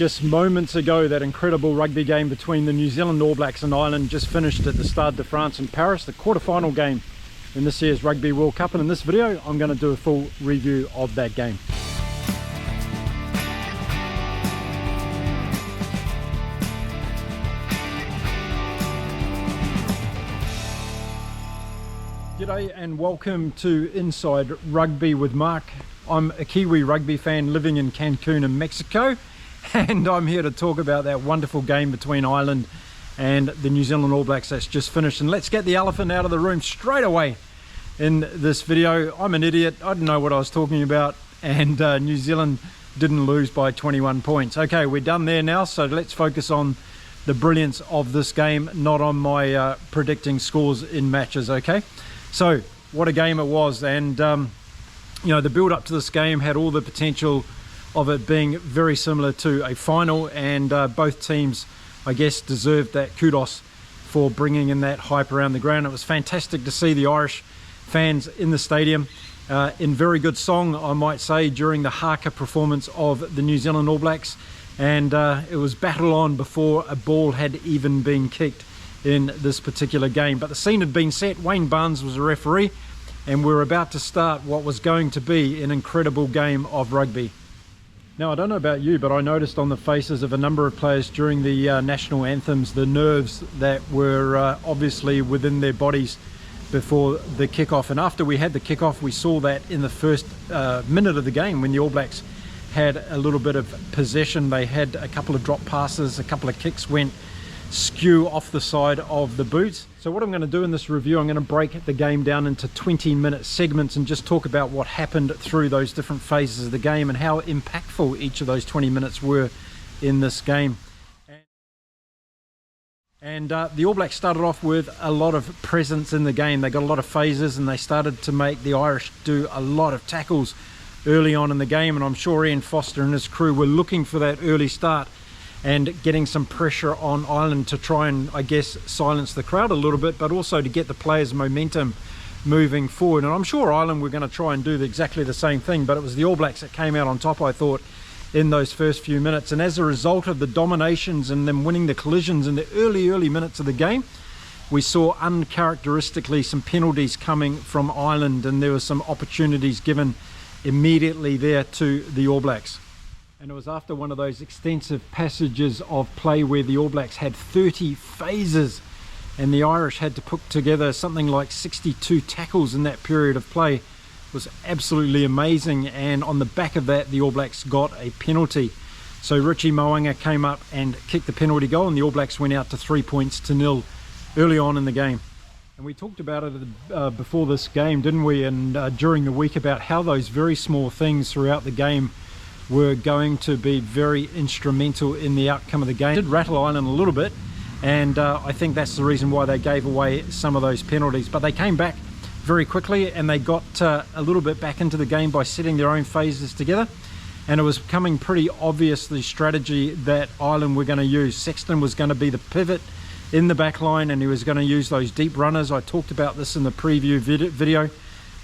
Just moments ago, that incredible rugby game between the New Zealand All Blacks and Ireland just finished at the Stade de France in Paris, the quarterfinal game in this year's Rugby World Cup. And in this video, I'm going to do a full review of that game. G'day and welcome to Inside Rugby with Mark. I'm a Kiwi rugby fan living in Cancun in Mexico, and I'm here to talk about that wonderful game between Ireland and the New Zealand All Blacks that's just finished. And let's get the elephant out of the room straight away in this video. I'm an idiot, I didn't know what I was talking about, and New Zealand didn't lose by 21 points. Okay, we're done there now, so let's focus on the brilliance of this game, not on my predicting scores in matches, okay? So, what a game it was, and you know, the build up to this game had all the potential of it being very similar to a final, and both teams, I guess, deserved that kudos for bringing in that hype around the ground. It was fantastic to see the Irish fans in the stadium in very good song, I might say, during the haka performance of the New Zealand All Blacks, and it was battle on before a ball had even been kicked in this particular game. But the scene had been set. Wayne Barnes was a referee, and we're about to start what was going to be an incredible game of rugby. Now, I don't know about you, but I noticed on the faces of a number of players during the national anthems the nerves that were obviously within their bodies before the kickoff. And after we had the kickoff, we saw that in the first minute of the game when the All Blacks had a little bit of possession. They had a couple of drop passes, a couple of kicks went skew off the side of the boots. So what I'm going to do in this review, I'm going to break the game down into 20-minute segments and just talk about what happened through those different phases of the game and how impactful each of those 20 minutes were in this game. And the All Blacks started off with a lot of presence in the game. They got a lot of phases, and they started to make the Irish do a lot of tackles early on in the game, and I'm sure Ian Foster and his crew were looking for that early start and getting some pressure on Ireland to try and, I guess, silence the crowd a little bit, but also to get the players' momentum moving forward. And I'm sure Ireland were going to try and do exactly the same thing, but it was the All Blacks that came out on top, I thought, in those first few minutes. And as a result of the dominations and them winning the collisions in the early minutes of the game, we saw uncharacteristically some penalties coming from Ireland, and there were some opportunities given immediately there to the All Blacks. And it was after one of those extensive passages of play where the All Blacks had 30 phases and the Irish had to put together something like 62 tackles in that period of play. It was absolutely amazing, and on the back of that the All Blacks got a penalty. So Richie Mo'unga came up and kicked the penalty goal, and the All Blacks went out to 3-0 early on in the game. And we talked about it before this game, didn't we, and during the week, about how those very small things throughout the game were going to be very instrumental in the outcome of the game. It did rattle Ireland a little bit, and I think that's the reason why they gave away some of those penalties. But they came back very quickly, and they got a little bit back into the game by setting their own phases together. And it was becoming pretty obvious the strategy that Ireland were going to use. Sexton was going to be the pivot in the back line, and he was going to use those deep runners. I talked about this in the preview video.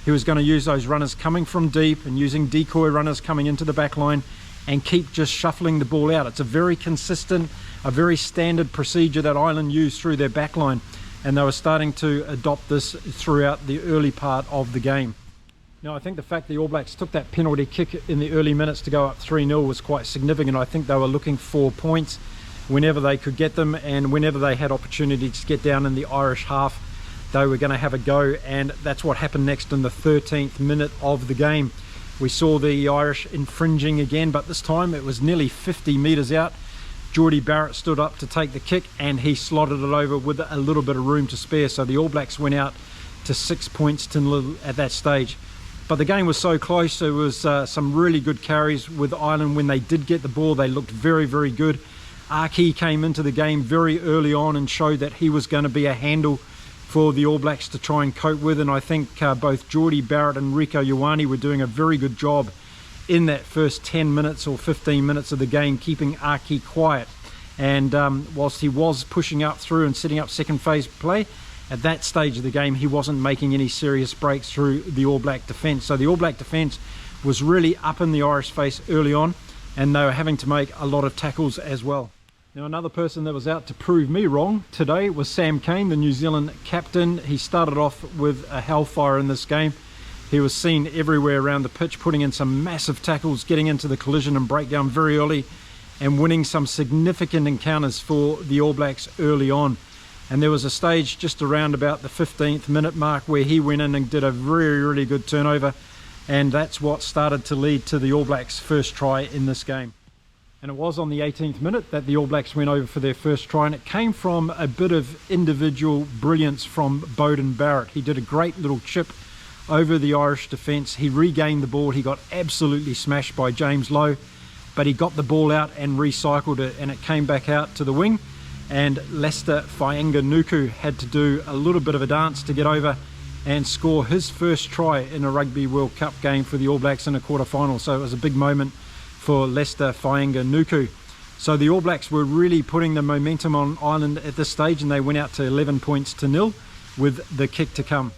He was going to use those runners coming from deep and using decoy runners coming into the back line and keep just shuffling the ball out. It's a very consistent, a very standard procedure that Ireland used through their back line, and they were starting to adopt this throughout the early part of the game. Now, I think the fact the All Blacks took that penalty kick in the early minutes to go up 3-0 was quite significant. I think they were looking for points whenever they could get them, and whenever they had opportunity to get down in the Irish half, they were going to have a go, and that's what happened next in the 13th minute of the game. We saw the Irish infringing again, but this time it was nearly 50 metres out. Geordie Barrett stood up to take the kick, and he slotted it over with a little bit of room to spare, so the All Blacks went out to 6-0 at that stage. But the game was so close. There was some really good carries with Ireland. When they did get the ball, they looked very, very good. Aki came into the game very early on and showed that he was going to be a handle for the All Blacks to try and cope with, and I think both Geordie Barrett and Rieko Ioane were doing a very good job in that first 10 minutes or 15 minutes of the game, keeping Aki quiet. And whilst he was pushing up through and setting up second phase play, at that stage of the game he wasn't making any serious breaks through the All Black defence. So the All Black defence was really up in the Irish face early on. and they were having to make a lot of tackles as well. Now, another person that was out to prove me wrong today was Sam Cane, the New Zealand captain. He started off with a hellfire in this game. He was seen everywhere around the pitch, putting in some massive tackles, getting into the collision and breakdown very early, and winning some significant encounters for the All Blacks early on. And there was a stage just around about the 15th minute mark where he went in and did a really good turnover, and that's what started to lead to the All Blacks' first try in this game. And it was on the 18th minute that the All Blacks went over for their first try, and it came from a bit of individual brilliance from Beauden Barrett. He did a great little chip over the Irish defence. He regained the ball. He got absolutely smashed by James Lowe, but he got the ball out and recycled it, and it came back out to the wing, and Lester Fainganuku had to do a little bit of a dance to get over and score his first try in a Rugby World Cup game for the All Blacks in a quarter-final. So it was a big moment for Lester Fainganuku. So the All Blacks were really putting the momentum on Ireland at this stage, and they went out to 11 points to nil with the kick to come.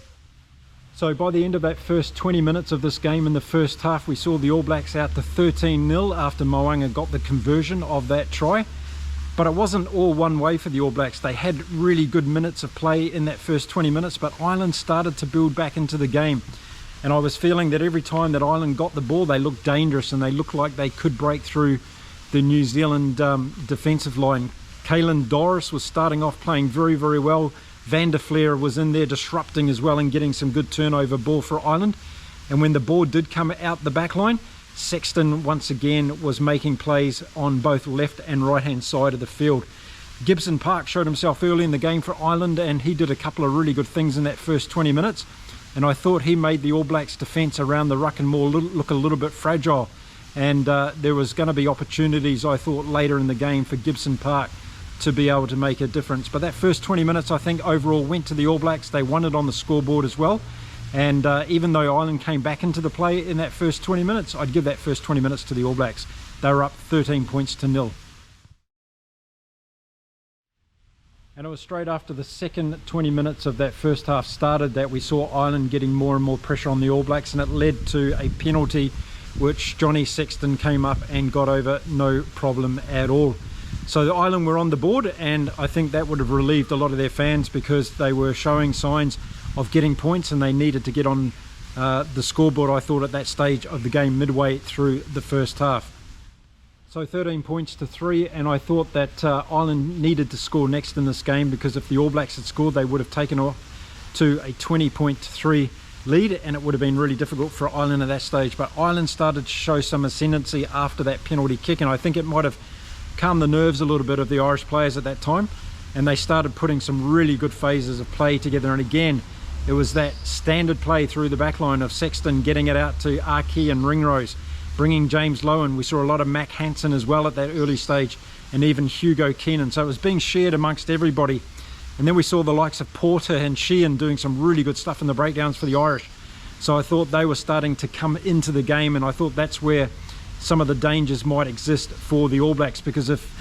So by the end of that first 20 minutes of this game in the first half, we saw the All Blacks out to 13-0 after Mo'unga got the conversion of that try. But it wasn't all one way for the All Blacks. They had really good minutes of play in that first 20 minutes, but Ireland started to build back into the game. And I was feeling that every time that Ireland got the ball, they looked dangerous and they looked like they could break through the New Zealand defensive line. Caelan Doris was starting off playing very well. Van der Fleer was in there disrupting as well and getting some good turnover ball for Ireland. And when the ball did come out the back line, Sexton once again was making plays on both left and right hand side of the field. Gibson Park showed himself early in the game for Ireland, and he did a couple of really good things in that first 20 minutes. And I thought he made the All Blacks defence around the ruck and more look a little bit fragile. And there was going to be opportunities, I thought, later in the game for Gibson Park to be able to make a difference. But that first 20 minutes, I think, overall went to the All Blacks. They won it on the scoreboard as well. And even though Ireland came back into the play in that first 20 minutes, I'd give that first 20 minutes to the All Blacks. They were up 13 points to nil. And it was straight after the second 20 minutes of that first half started that we saw Ireland getting more and more pressure on the All Blacks, and it led to a penalty which Johnny Sexton came up and got over no problem at all. So the Ireland were on the board, and I think that would have relieved a lot of their fans because they were showing signs of getting points and they needed to get on the scoreboard, I thought, at that stage of the game midway through the first half. So 13 points to 3, and I thought that Ireland needed to score next in this game, because if the All Blacks had scored, they would have taken off to a 20-3 lead, and it would have been really difficult for Ireland at that stage. But Ireland started to show some ascendancy after that penalty kick, and I think it might have calmed the nerves a little bit of the Irish players at that time, and they started putting some really good phases of play together. And again, it was that standard play through the back line of Sexton getting it out to Archie and Ringrose, bringing James Lowe in. We saw a lot of Mac Hansen as well at that early stage, and even Hugo Keenan. So it was being shared amongst everybody. And then we saw the likes of Porter and Sheehan doing some really good stuff in the breakdowns for the Irish. So I thought they were starting to come into the game, and I thought that's where some of the dangers might exist for the All Blacks, because if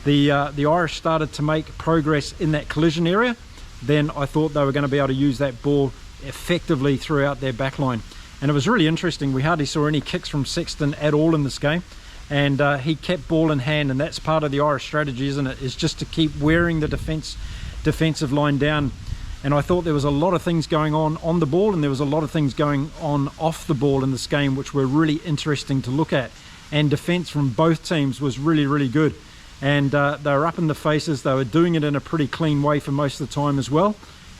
the Irish started to make progress in that collision area, then I thought they were going to be able to use that ball effectively throughout their back line. And it was really interesting. We hardly saw any kicks from Sexton at all in this game, and he kept ball in hand, and that's part of the Irish strategy, isn't it? Is just to keep wearing the defensive line down. And I thought there was a lot of things going on the ball, and there was a lot of things going on off the ball in this game which were really interesting to look at. And defence from both teams was really good, and they were up in the faces. They were doing it in a pretty clean way for most of the time as well.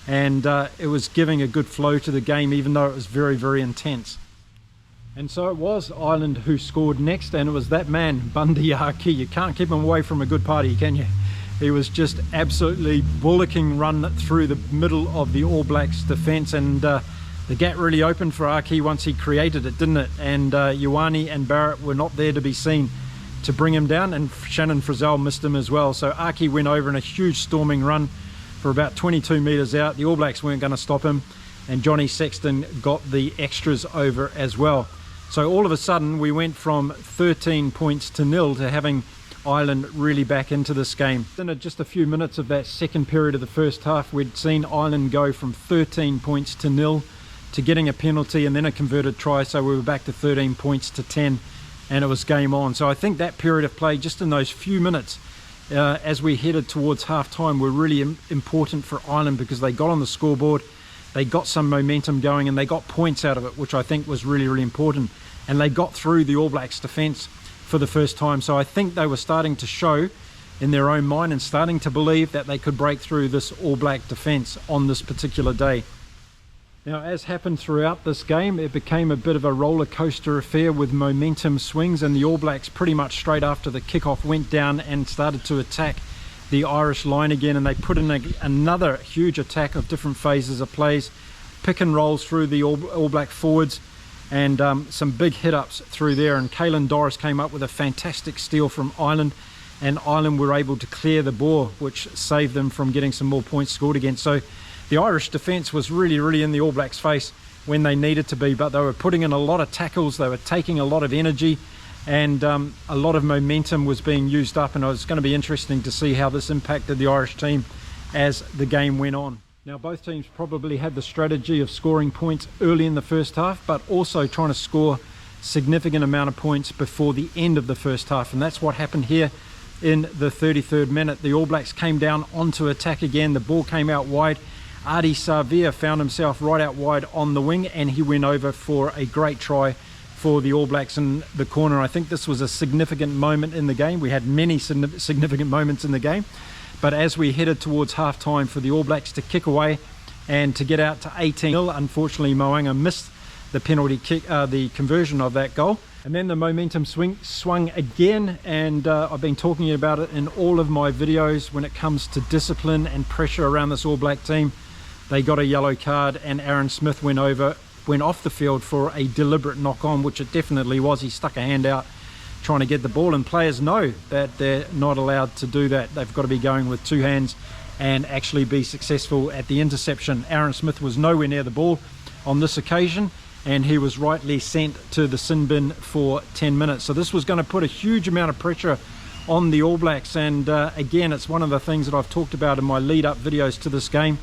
And it was giving a good flow to the game, even though it was very intense. And so it was Ireland who scored next, and it was that man, Bundy Archie. You can't keep him away from a good party, can you? He was just absolutely bullocking run through the middle of the All Blacks defence, and the gap really opened for Archie once he created it, didn't it? And Ioane and Barrett were not there to be seen to bring him down, and Shannon Frizzell missed him as well. So Archie went over in a huge storming run for about 22 metres out. The All Blacks weren't going to stop him, and Johnny Sexton got the extras over as well. So all of a sudden we went from 13 points to nil to having Ireland really back into this game. In just a few minutes of that second period of the first half, we'd seen Ireland go from 13 points to nil to getting a penalty and then a converted try, so we were back to 13 points to 10. and it was game on. So I think that period of play, just in those few minutes as we headed towards half time, were really important for Ireland, because they got on the scoreboard, they got some momentum going, and they got points out of it, which I think was really, really important. And they got through the All Blacks defence for the first time. So I think they were starting to show in their own mind and starting to believe that they could break through this All Black defence on this particular day. Now, as happened throughout this game, it became a bit of a roller coaster affair with momentum swings, and the All Blacks pretty much straight after the kickoff went down and started to attack the Irish line again, and they put in another huge attack of different phases of plays, pick and rolls through the All Black forwards, and some big hit-ups through there. And Caelan Doris came up with a fantastic steal from Ireland, and Ireland were able to clear the ball, which saved them from getting some more points scored against. So the Irish defence was really, really in the All Blacks' face when they needed to be, but they were putting in a lot of tackles, they were taking a lot of energy, and a lot of momentum was being used up, and it was going to be interesting to see how this impacted the Irish team as the game went on. Now, both teams probably had the strategy of scoring points early in the first half, but also trying to score significant amount of points before the end of the first half, and that's what happened here in the 33rd minute. The All Blacks came down onto attack again, the ball came out wide. Adi Savia found himself right out wide on the wing, and he went over for a great try for the All Blacks in the corner. I think this was a significant moment in the game. We had many significant moments in the game, but as we headed towards half time for the All Blacks to kick away and to get out to 18-0, unfortunately Mo'unga missed the penalty kick, the conversion of that goal. And then the momentum swung again, and I've been talking about it in all of my videos when it comes to discipline and pressure around this All Black team. They got a yellow card, and Aaron Smith went off the field for a deliberate knock on, which it definitely was. He stuck a hand out trying to get the ball, and players know that they're not allowed to do that. They've got to be going with two hands and actually be successful at the interception. Aaron Smith was nowhere near the ball on this occasion, and he was rightly sent to the sin bin for 10 minutes. So this was going to put a huge amount of pressure on the All Blacks, and again, it's one of the things that I've talked about in my lead-up videos to this game,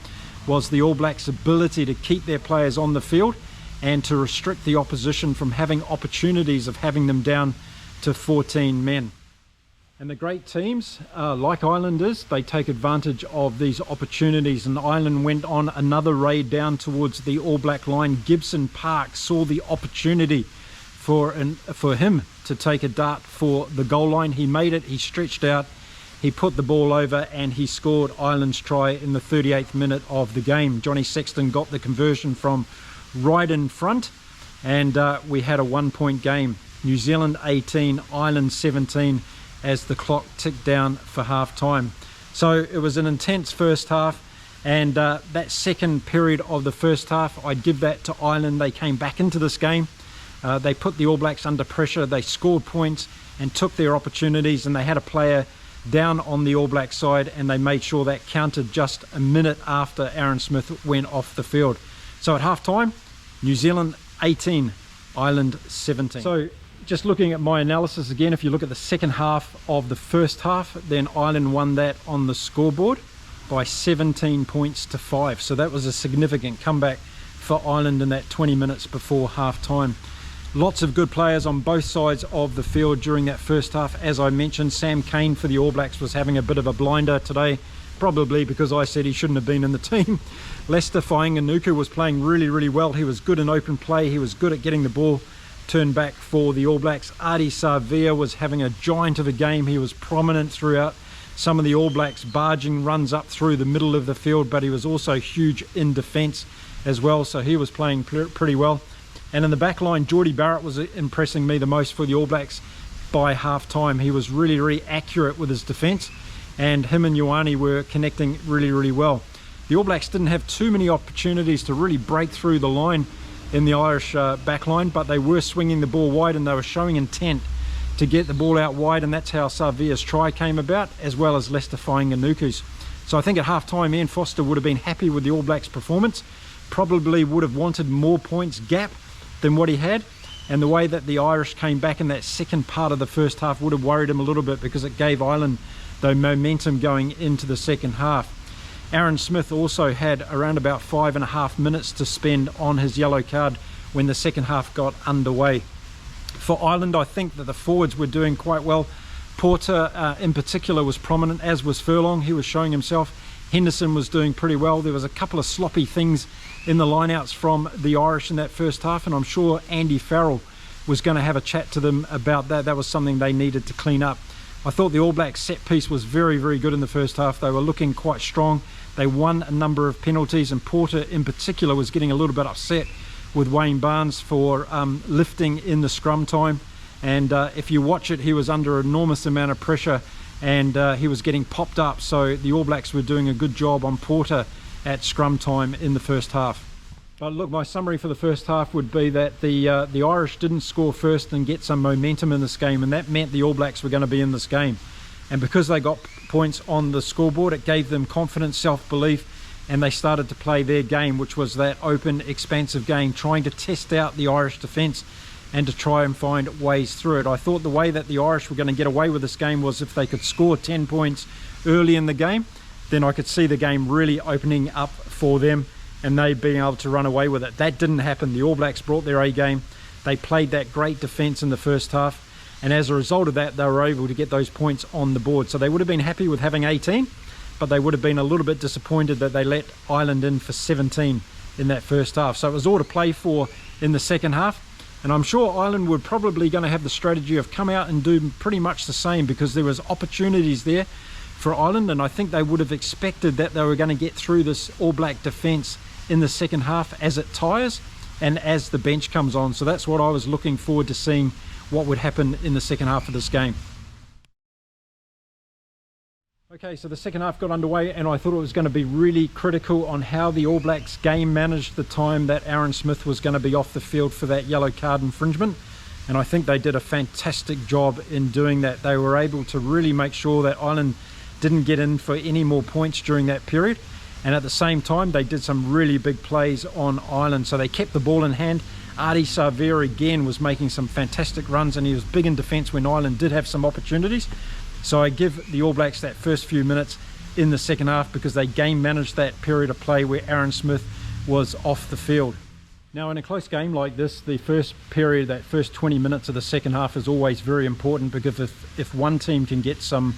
was the All Blacks' ability to keep their players on the field and to restrict the opposition from having opportunities of having them down to 14 men. And the great teams, like Ireland is, they take advantage of these opportunities, and Ireland went on another raid down towards the All Black line. Gibson Park saw the opportunity for him to take a dart for the goal line. He made it, he stretched out, he put the ball over, and he scored Ireland's try in the 38th minute of the game. Johnny Sexton got the conversion from right in front, and we had a 1-point game. New Zealand 18, Ireland 17, as the clock ticked down for half time. So it was an intense first half, and that second period of the first half, I'd give that to Ireland. They came back into this game, they put the All Blacks under pressure, they scored points and took their opportunities, and they had a player down on the All Black side, and they made sure that counted just a minute after Aaron Smith went off the field. So at half time, New Zealand 18, Ireland 17. So just looking at my analysis again, if you look at the second half of the first half, then Ireland won that on the scoreboard by 17 points to 5. So that was a significant comeback for Ireland in that 20 minutes before half time. Lots of good players on both sides of the field during that first half. As I mentioned, Sam Cane for the All Blacks was having a bit of a blinder today, probably because I said he shouldn't have been in the team. Lester Fainganuku was playing really, really well. He was good in open play. He was good at getting the ball turned back for the All Blacks. Adi Savia was having a giant of a game. He was prominent throughout some of the All Blacks barging runs up through the middle of the field, but he was also huge in defence as well, so he was playing pretty well. And in the back line, Geordie Barrett was impressing me the most for the All Blacks by half time. He was really, really accurate with his defence, and him and Ioane were connecting really, really well. The All Blacks didn't have too many opportunities to really break through the line in the Irish back line, but they were swinging the ball wide, and they were showing intent to get the ball out wide, and that's how Savia's try came about, as well as Lester Fainganuku's. So I think at half time, Ian Foster would have been happy with the All Blacks performance, probably would have wanted more points gap than what he had, and the way that the Irish came back in that second part of the first half would have worried him a little bit, because it gave Ireland the momentum going into the second half. Aaron Smith also had around about 5.5 minutes to spend on his yellow card when the second half got underway. For Ireland, I think that the forwards were doing quite well. Porter in particular was prominent, as was Furlong. He was showing himself. Henderson was doing pretty well. There was a couple of sloppy things in the lineouts from the Irish in that first half, and I'm sure Andy Farrell was going to have a chat to them about that. That was something they needed to clean up. I thought the All Blacks set piece was very, very good in the first half. They were looking quite strong. They won a number of penalties, and Porter in particular was getting a little bit upset with Wayne Barnes for lifting in the scrum time. And if you watch it, he was under an enormous amount of pressure, and he was getting popped up. So the All Blacks were doing a good job on Porter at scrum time in the first half. But look, my summary for the first half would be that the Irish didn't score first and get some momentum in this game, and that meant the All Blacks were going to be in this game. And because they got points on the scoreboard, it gave them confidence, self-belief, and they started to play their game, which was that open, expansive game, trying to test out the Irish defence and to try and find ways through it. I thought the way that the Irish were going to get away with this game was if they could score 10 points early in the game, then I could see the game really opening up for them and they being able to run away with it. That didn't happen. The All Blacks brought their A game. They played that great defence in the first half, and as a result of that, they were able to get those points on the board. So they would have been happy with having 18, but they would have been a little bit disappointed that they let Ireland in for 17 in that first half. So it was all to play for in the second half. And I'm sure Ireland were probably going to have the strategy of come out and do pretty much the same, because there was opportunities there for Ireland, and I think they would have expected that they were going to get through this All Black defence in the second half as it tires and as the bench comes on. So that's what I was looking forward to seeing, what would happen in the second half of this game. Okay, so the second half got underway, and I thought it was going to be really critical on how the All Blacks game managed the time that Aaron Smith was going to be off the field for that yellow card infringement. And I think they did a fantastic job in doing that. They were able to really make sure that Ireland didn't get in for any more points during that period. And at the same time, they did some really big plays on Ireland. So they kept the ball in hand. Ardie Savea again was making some fantastic runs, and he was big in defence when Ireland did have some opportunities. So I give the All Blacks that first few minutes in the second half because they game managed that period of play where Aaron Smith was off the field. Now in a close game like this, the first period, that first 20 minutes of the second half is always very important, because if one team can get some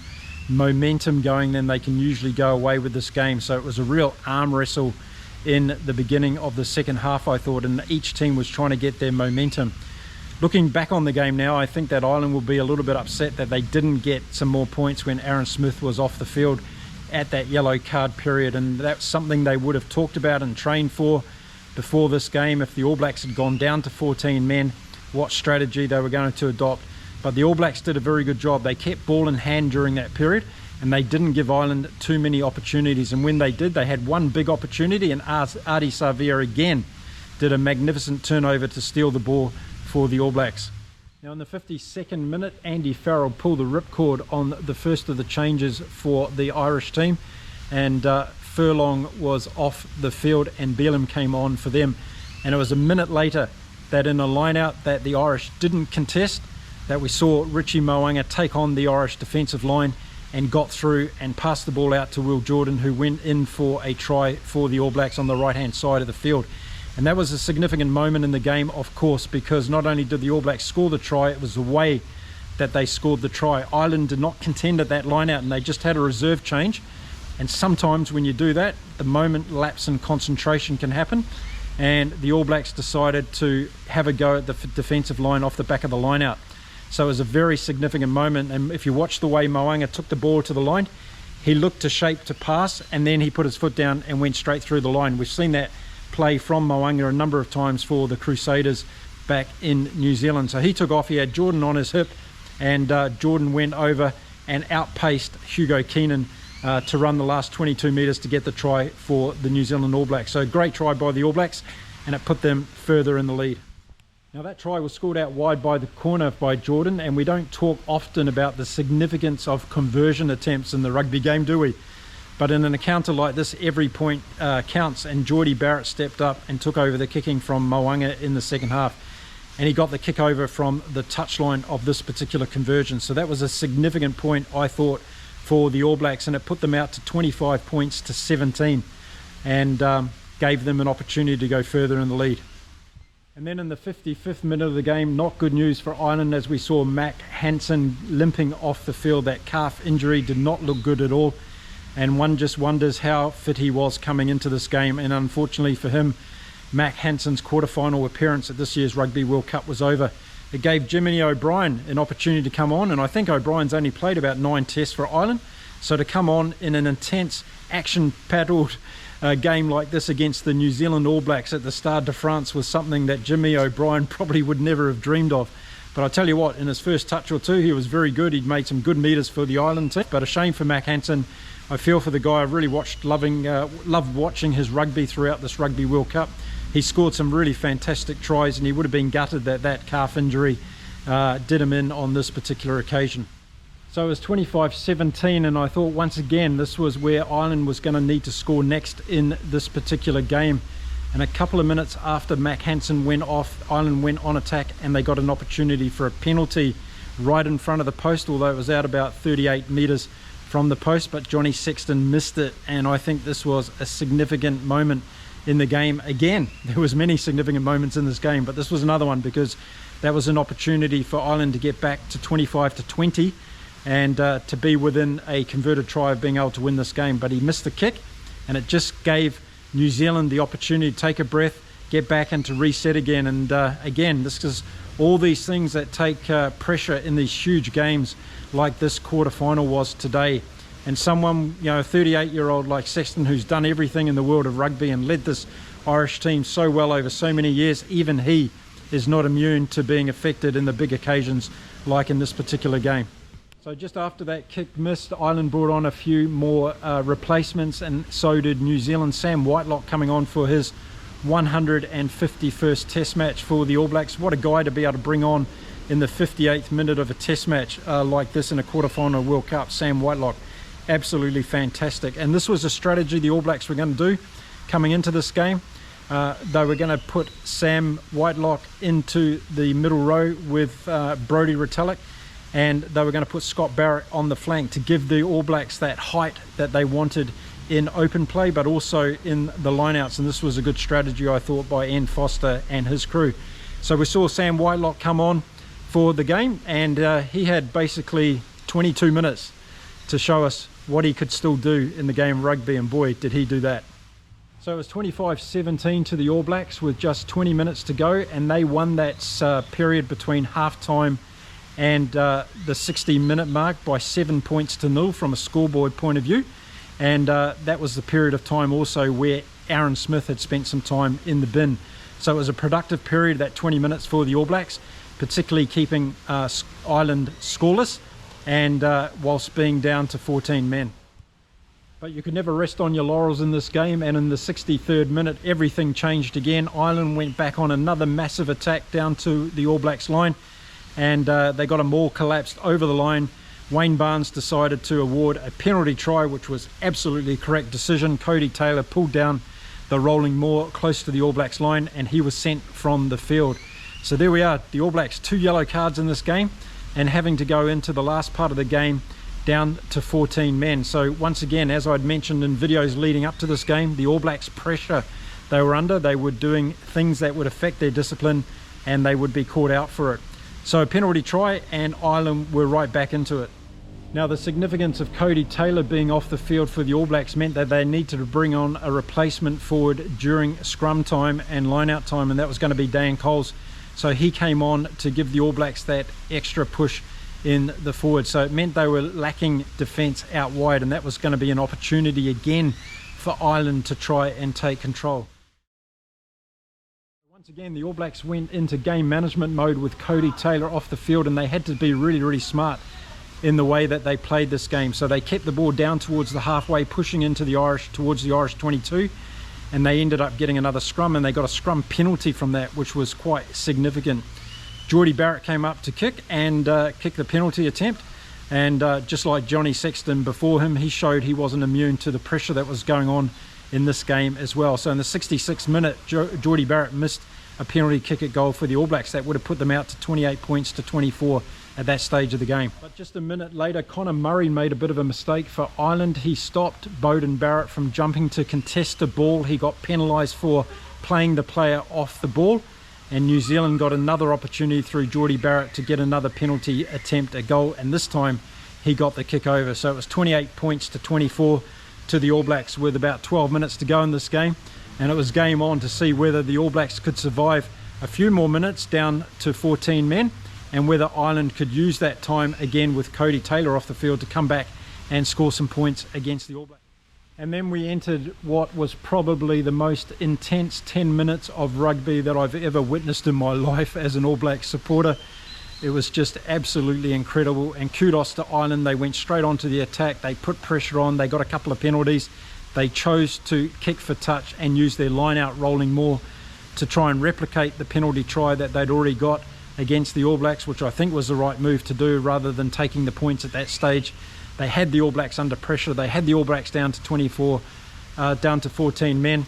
momentum going, then they can usually go away with this game. So it was a real arm wrestle in the beginning of the second half, I thought, and each team was trying to get their momentum. Looking back on the game now, I think that Ireland will be a little bit upset that they didn't get some more points when Aaron Smith was off the field at that yellow card period, and that's something they would have talked about and trained for before this game. If the All Blacks had gone down to 14 men, what strategy they were going to adopt. But the All Blacks did a very good job. They kept ball in hand during that period, and they didn't give Ireland too many opportunities. And when they did, they had one big opportunity, and Ardie Savea again did a magnificent turnover to steal the ball for the All Blacks. Now in the 52nd minute, Andy Farrell pulled the ripcord on the first of the changes for the Irish team, and Furlong was off the field and Bealham came on for them. And it was a minute later that in a line-out that the Irish didn't contest, that we saw Richie Mo'unga take on the Irish defensive line and got through and passed the ball out to Will Jordan, who went in for a try for the All Blacks on the right-hand side of the field. And that was a significant moment in the game, of course, because not only did the All Blacks score the try, it was the way that they scored the try. Ireland did not contend at that line-out, and they just had a reserve change. And sometimes when you do that, the moment lapse in concentration can happen. And the All Blacks decided to have a go at the defensive line off the back of the line-out. So it was a very significant moment. And if you watch the way Mo'unga took the ball to the line, he looked to shape to pass, and then he put his foot down and went straight through the line. We've seen that play from Mo'unga a number of times for the Crusaders back in New Zealand. So he took off, he had Jordan on his hip, and Jordan went over and outpaced Hugo Keenan to run the last 22 metres to get the try for the New Zealand All Blacks. So great try by the All Blacks, and it put them further in the lead. Now that try was scored out wide by the corner by Jordan, and we don't talk often about the significance of conversion attempts in the rugby game, do we? But in an encounter like this, every point counts, and Geordie Barrett stepped up and took over the kicking from Mo'unga in the second half. And he got the kick over from the touchline of this particular conversion. So that was a significant point, I thought, for the All Blacks, and it put them out to 25 points to 17 and gave them an opportunity to go further in the lead. And then in the 55th minute of the game, not good news for Ireland, as we saw Mac Hansen limping off the field. That calf injury did not look good at all, and one just wonders how fit he was coming into this game. And unfortunately for him, Mac Hansen's quarterfinal appearance at this year's Rugby World Cup was over. It gave Jimmy O'Brien an opportunity to come on, and I think O'Brien's only played about 9 tests for Ireland, so to come on in an intense, action-paddled game like this against the New Zealand All Blacks at the Stade de France was something that Jimmy O'Brien probably would never have dreamed of. But I tell you what, in his first touch or two, he was very good. He'd made some good meters for the Ireland team, but a shame for Mac Hansen. I feel for the guy. I've really loved watching his rugby throughout this Rugby World Cup. He scored some really fantastic tries, and he would have been gutted that that calf injury did him in on this particular occasion. So it was 25-17, and I thought once again this was where Ireland was going to need to score next in this particular game. And a couple of minutes after Mac Hansen went off, Ireland went on attack, and they got an opportunity for a penalty right in front of the post, although it was out about 38 metres from the post, but Johnny Sexton missed it. And I think this was a significant moment in the game. Again, there was many significant moments in this game, but this was another one, because that was an opportunity for Ireland to get back to 25-20 and to be within a converted try of being able to win this game. But he missed the kick, and it just gave New Zealand the opportunity to take a breath, get back and to reset again. And again, this is all these things that take pressure in these huge games like this quarterfinal was today. And someone, you know, a 38-year-old like Sexton, who's done everything in the world of rugby and led this Irish team so well over so many years, even he is not immune to being affected in the big occasions like in this particular game. So just after that kick missed, Ireland brought on a few more replacements, and so did New Zealand. Sam Whitelock coming on for his 151st Test match for the All Blacks. What a guy to be able to bring on in the 58th minute of a Test match like this in a quarterfinal World Cup. Sam Whitelock, absolutely fantastic. And this was a strategy the All Blacks were going to do coming into this game. They were going to put Sam Whitelock into the middle row with Brodie Retallick, and they were going to put Scott Barrett on the flank to give the All Blacks that height that they wanted in open play, but also in the lineouts. And this was a good strategy, I thought, by Ian Foster and his crew. So we saw Sam Whitelock come on for the game, and he had basically 22 minutes to show us what he could still do in the game of rugby, and boy, did he do that. So it was 25-17 to the All Blacks with just 20 minutes to go, and they won that period between half-time and the 60-minute mark by 7 points to 0 from a scoreboard point of view. And that was the period of time also where Aaron Smith had spent some time in the bin. So it was a productive period, that 20 minutes for the All Blacks, particularly keeping Ireland scoreless and whilst being down to 14 men. But you could never rest on your laurels in this game, and in the 63rd minute everything changed again. Ireland went back on another massive attack down to the All Blacks line, and they got a maul collapsed over the line. Wayne Barnes decided to award a penalty try, which was absolutely correct decision. Cody Taylor pulled down the rolling maul close to the All Blacks line, and he was sent from the field. So there we are, the All Blacks, 2 yellow cards in this game, and having to go into the last part of the game down to 14 men. So once again, as I'd mentioned in videos leading up to this game, the All Blacks pressure they were under, they were doing things that would affect their discipline, and they would be caught out for it. So a penalty try, and Ireland were right back into it. Now the significance of Cody Taylor being off the field for the All Blacks meant that they needed to bring on a replacement forward during scrum time and line-out time, and that was going to be Dan Coles. So he came on to give the All Blacks that extra push in the forward. So it meant they were lacking defence out wide, and that was going to be an opportunity again for Ireland to try and take control. Once again, the All Blacks went into game management mode with Cody Taylor off the field, and they had to be really, really smart in the way that they played this game. So they kept the ball down towards the halfway, pushing into the towards the Irish 22, and they ended up getting another scrum, and they got a scrum penalty from that, which was quite significant. Geordie Barrett came up to kick and kick the penalty attempt, and just like Johnny Sexton before him, he showed he wasn't immune to the pressure that was going on in this game as well. So in the 66th minute, Geordie Barrett missed a penalty kick at goal for the All Blacks. That would have put them out to 28 points to 24 at that stage of the game. But just a minute later, Conor Murray made a bit of a mistake for Ireland. He stopped Beauden Barrett from jumping to contest the ball. He got penalised for playing the player off the ball, and New Zealand got another opportunity through Geordie Barrett to get another penalty attempt at goal, and this time he got the kick over. So it was 28 points to 24 to the All Blacks with about 12 minutes to go in this game, and it was game on to see whether the All Blacks could survive a few more minutes down to 14 men, and whether Ireland could use that time again with Cody Taylor off the field to come back and score some points against the All Blacks. And then we entered what was probably the most intense 10 minutes of rugby that I've ever witnessed in my life as an All Blacks supporter. It was just absolutely incredible, and kudos to Ireland. They went straight onto the attack, they put pressure on, they got a couple of penalties, they chose to kick for touch and use their line out rolling more to try and replicate the penalty try that they'd already got against the All Blacks, which I think was the right move to do rather than taking the points at that stage. They had the All Blacks under pressure, they had the All Blacks down to 14 men,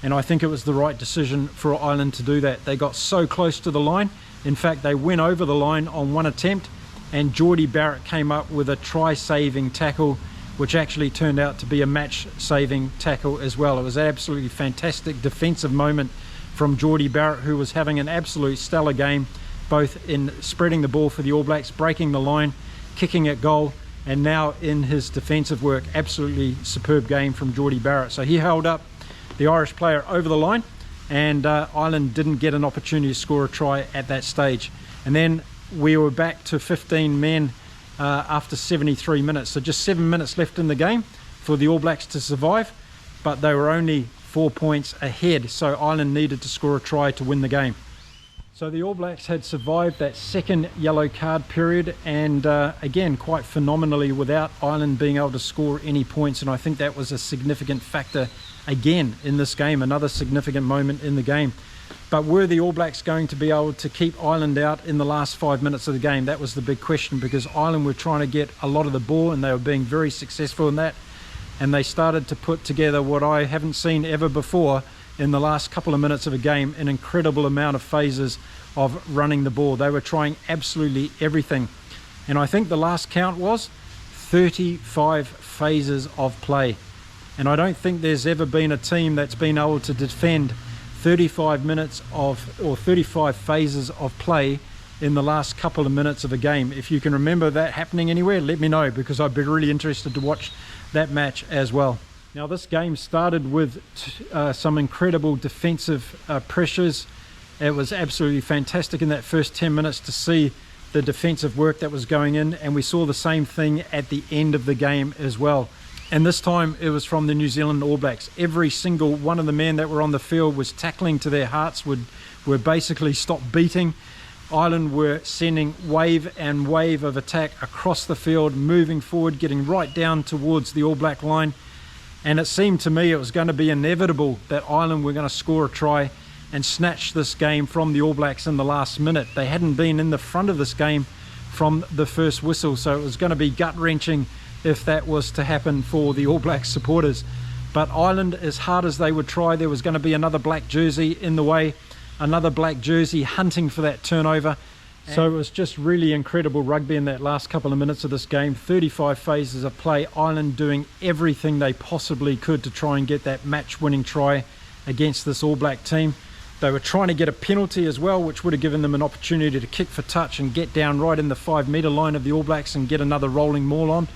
and I think it was the right decision for Ireland to do that. They got so close to the line. In fact, they went over the line on one attempt, and Geordie Barrett came up with a try-saving tackle, which actually turned out to be a match-saving tackle as well. It was an absolutely fantastic defensive moment from Geordie Barrett, who was having an absolute stellar game, both in spreading the ball for the All Blacks, breaking the line, kicking at goal, and now in his defensive work. Absolutely superb game from Geordie Barrett. So he held up the Irish player over the line, and Ireland didn't get an opportunity to score a try at that stage. And then we were back to 15 men after 73 minutes. So just 7 minutes left in the game for the All Blacks to survive, but they were only 4 points ahead, so Ireland needed to score a try to win the game. So the All Blacks had survived that second yellow card period, and again, quite phenomenally, without Ireland being able to score any points, and I think that was a significant factor again in this game, another significant moment in the game. But were the All Blacks going to be able to keep Ireland out in the last 5 minutes of the game? That was the big question, because Ireland were trying to get a lot of the ball, and they were being very successful in that, and they started to put together what I haven't seen ever before in the last couple of minutes of a game, an incredible amount of phases of running the ball. They were trying absolutely everything, and I think the last count was 35 phases of play, and I don't think there's ever been a team that's been able to defend 35 minutes of, or 35 phases of play in the last couple of minutes of a game. If you can remember that happening anywhere, let me know, because I'd be really interested to watch that match as well. Now, this game started with some incredible defensive pressures. It was absolutely fantastic in that first 10 minutes to see the defensive work that was going in, and we saw the same thing at the end of the game as well. And this time it was from the New Zealand All Blacks. Every single one of the men that were on the field was tackling to their hearts, were basically stopped beating. Ireland were sending wave and wave of attack across the field, moving forward, getting right down towards the All Black line. And it seemed to me it was going to be inevitable that Ireland were going to score a try and snatch this game from the All Blacks in the last minute. They hadn't been in the front of this game from the first whistle, so it was going to be gut-wrenching if that was to happen for the All Blacks supporters. But Ireland, as hard as they would try, there was going to be another black jersey in the way, another black jersey hunting for that turnover. So it was just really incredible rugby in that last couple of minutes of this game. 35 phases of play, Ireland doing everything they possibly could to try and get that match-winning try against this All Black team. They were trying to get a penalty as well, which would have given them an opportunity to kick for touch and get down right in the 5-metre line of the All Blacks and get another rolling maul on.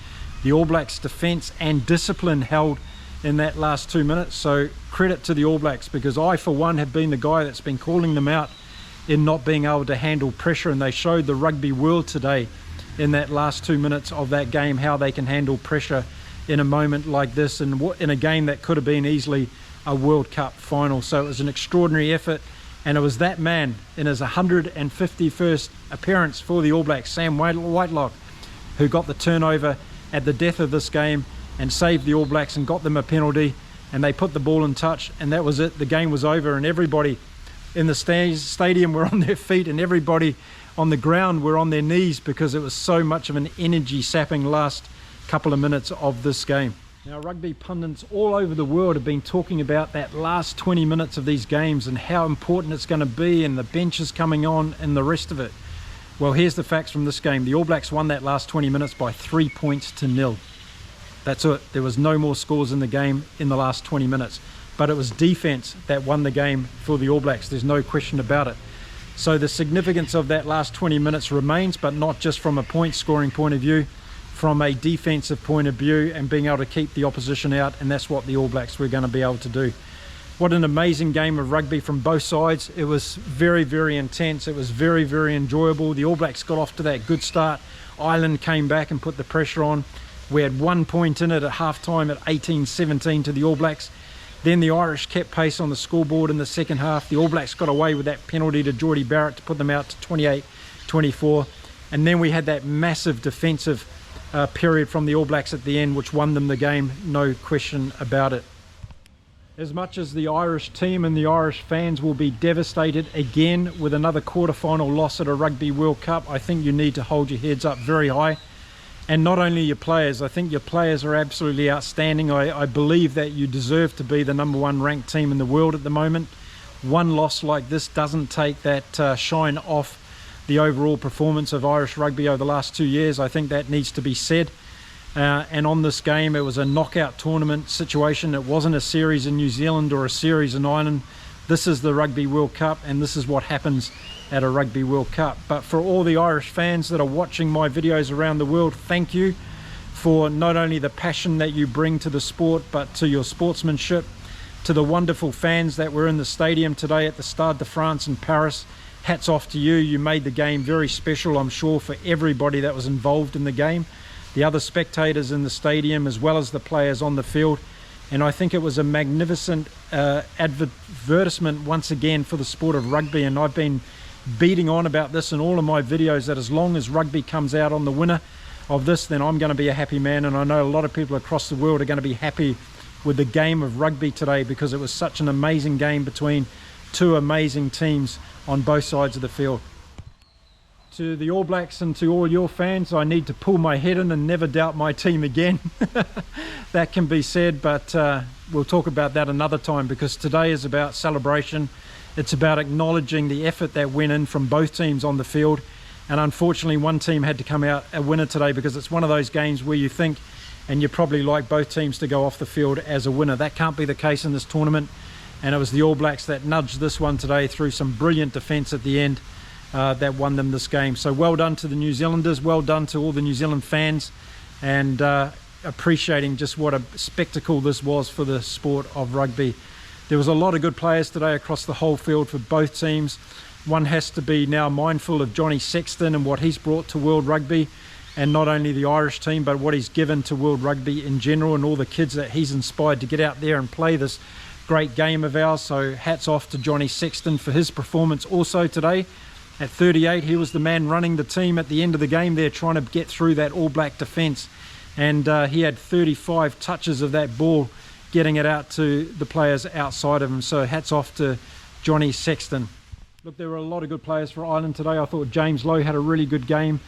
The All Blacks' defence and discipline held in that last 2 minutes, so credit to the All Blacks, because I, for one, have been the guy that's been calling them out in not being able to handle pressure, and they showed the rugby world today in that last 2 minutes of that game how they can handle pressure in a moment like this, and in a game that could have been easily a World Cup final. So it was an extraordinary effort, and it was that man in his 151st appearance for the All Blacks, Sam Whitelock, who got the turnover at the death of this game and saved the All Blacks and got them a penalty, and they put the ball in touch, and that was it. The game was over, and everybody in the stadium were on their feet, and everybody on the ground were on their knees, because it was so much of an energy-sapping last couple of minutes of this game. Now, rugby pundits all over the world have been talking about that last 20 minutes of these games and how important it's going to be, and the benches coming on and the rest of it. Well, here's the facts from this game. The All Blacks won that last 20 minutes by 3 points to 0. That's it. There was no more scores in the game in the last 20 minutes. But it was defense that won the game for the All Blacks. There's no question about it. So the significance of that last 20 minutes remains, but not just from a point scoring point of view, from a defensive point of view, and being able to keep the opposition out, and that's what the All Blacks were going to be able to do. What an amazing game of rugby from both sides. It was very, very intense. It was very, very enjoyable. The All Blacks got off to that good start. Ireland came back and put the pressure on. We had 1 point in it at half-time at 18-17 to the All Blacks. Then the Irish kept pace on the scoreboard in the second half. The All Blacks got away with that penalty to Geordie Barrett to put them out to 28-24. And then we had that massive defensive period from the All Blacks at the end, which won them the game, no question about it. As much as the Irish team and the Irish fans will be devastated again with another quarter-final loss at a Rugby World Cup, I think you need to hold your heads up very high. And not only your players, I think your players are absolutely outstanding. I believe that you deserve to be the #1 ranked team in the world at the moment. One loss like this doesn't take that shine off the overall performance of Irish rugby over the last 2 years. I think that needs to be said. And on this game, it was a knockout tournament situation. It wasn't a series in New Zealand or a series in Ireland. This is the Rugby World Cup, and this is what happens at a Rugby World Cup. But for all the Irish fans that are watching my videos around the world, thank you for not only the passion that you bring to the sport, but to your sportsmanship. To the wonderful fans that were in the stadium today at the Stade de France in Paris, hats off to you. You made the game very special, I'm sure, for everybody that was involved in the game. The other spectators in the stadium, as well as the players on the field. And I think it was a magnificent advertisement once again for the sport of rugby. And I've been beating on about this in all of my videos, that as long as rugby comes out on the winner of this, then I'm going to be a happy man. And I know a lot of people across the world are going to be happy with the game of rugby today, because it was such an amazing game between two amazing teams on both sides of the field. To the All Blacks and to all your fans, I need to pull my head in and never doubt my team again. That can be said, but we'll talk about that another time, because today is about celebration. It's about acknowledging the effort that went in from both teams on the field. And unfortunately, one team had to come out a winner today, because it's one of those games where you think, and you probably like both teams to go off the field as a winner. That can't be the case in this tournament. And it was the All Blacks that nudged this one today through some brilliant defence at the end. That won them this game. So well done to the New Zealanders, well done to all the New Zealand fans, and appreciating just what a spectacle this was for the sport of rugby. There was a lot of good players today across the whole field for both teams. One has to be now mindful of Johnny Sexton and what he's brought to world rugby, and not only the Irish team, but what he's given to world rugby in general, and all the kids that he's inspired to get out there and play this great game of ours. So hats off to Johnny Sexton for his performance also today. At 38, he was the man running the team at the end of the game there, trying to get through that All Black defence. And he had 35 touches of that ball, getting it out to the players outside of him. So hats off to Johnny Sexton. Look, there were a lot of good players for Ireland today. I thought James Lowe had a really good game.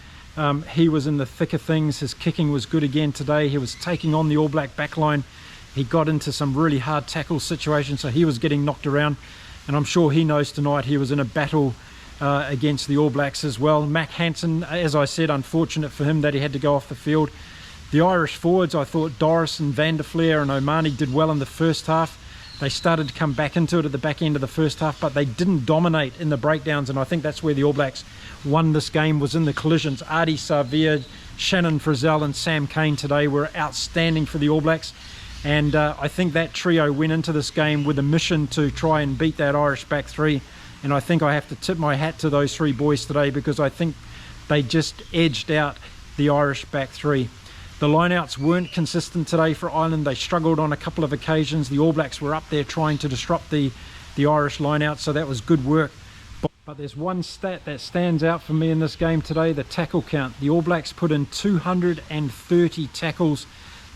He was in the thick of things. His kicking was good again today. He was taking on the All Black backline. He got into some really hard tackle situations, so he was getting knocked around. And I'm sure he knows tonight he was in a battle against the All Blacks as well. Mac Hansen, as I said, unfortunate for him that he had to go off the field. The Irish forwards, I thought Doris and Van der Fleer and O'Mahony did well in the first half. They started to come back into it at the back end of the first half, but they didn't dominate in the breakdowns, and I think that's where the All Blacks won this game, was in the collisions. Adi Savia, Shannon Frizzell and Sam Cane today were outstanding for the All Blacks. And I think that trio went into this game with a mission to try and beat that Irish back three. And I think I have to tip my hat to those three boys today, because I think they just edged out the Irish back three. The lineouts weren't consistent today for Ireland. They struggled on a couple of occasions. The All Blacks were up there trying to disrupt the Irish lineout, so that was good work. But there's one stat that stands out for me in this game today, the tackle count. The All Blacks put in 230 tackles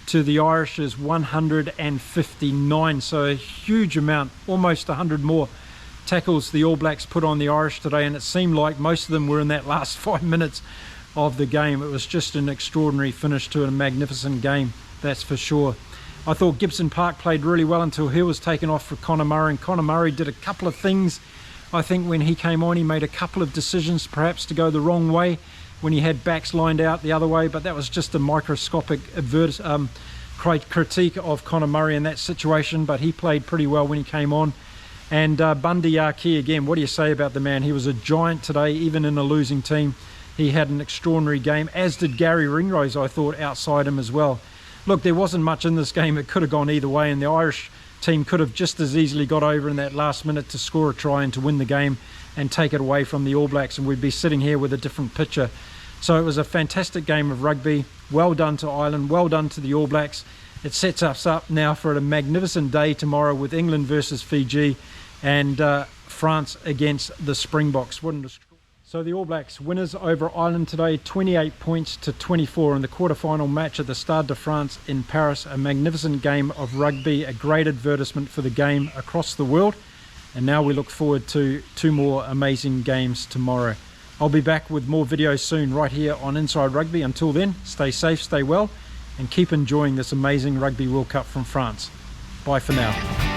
to the Irish's 159, so a huge amount, almost 100 more tackles the All Blacks put on the Irish today, and it seemed like most of them were in that last 5 minutes of the game. It was just an extraordinary finish to a magnificent game, that's for sure. I thought Gibson Park played really well until he was taken off for Conor Murray, and Conor Murray did a couple of things. I think when he came on, he made a couple of decisions perhaps to go the wrong way when he had backs lined out the other way, but that was just a microscopic critique of Conor Murray in that situation. But he played pretty well when he came on. And Bundy Aki again, what do you say about the man? He was a giant today, even in a losing team. He had an extraordinary game, as did Gary Ringrose, I thought, outside him as well. Look, there wasn't much in this game. It could have gone either way, and the Irish team could have just as easily got over in that last minute to score a try and to win the game and take it away from the All Blacks, and we'd be sitting here with a different picture. So it was a fantastic game of rugby. Well done to Ireland, well done to the All Blacks. It sets us up now for a magnificent day tomorrow with England versus Fiji and France against the Springboks. So the All Blacks winners over Ireland today, 28 points to 24 in the quarterfinal match at the Stade de France in Paris. A magnificent game of rugby, a great advertisement for the game across the world. And now we look forward to 2 more amazing games tomorrow. I'll be back with more videos soon right here on Inside Rugby. Until then, stay safe, stay well, and keep enjoying this amazing Rugby World Cup from France. Bye for now.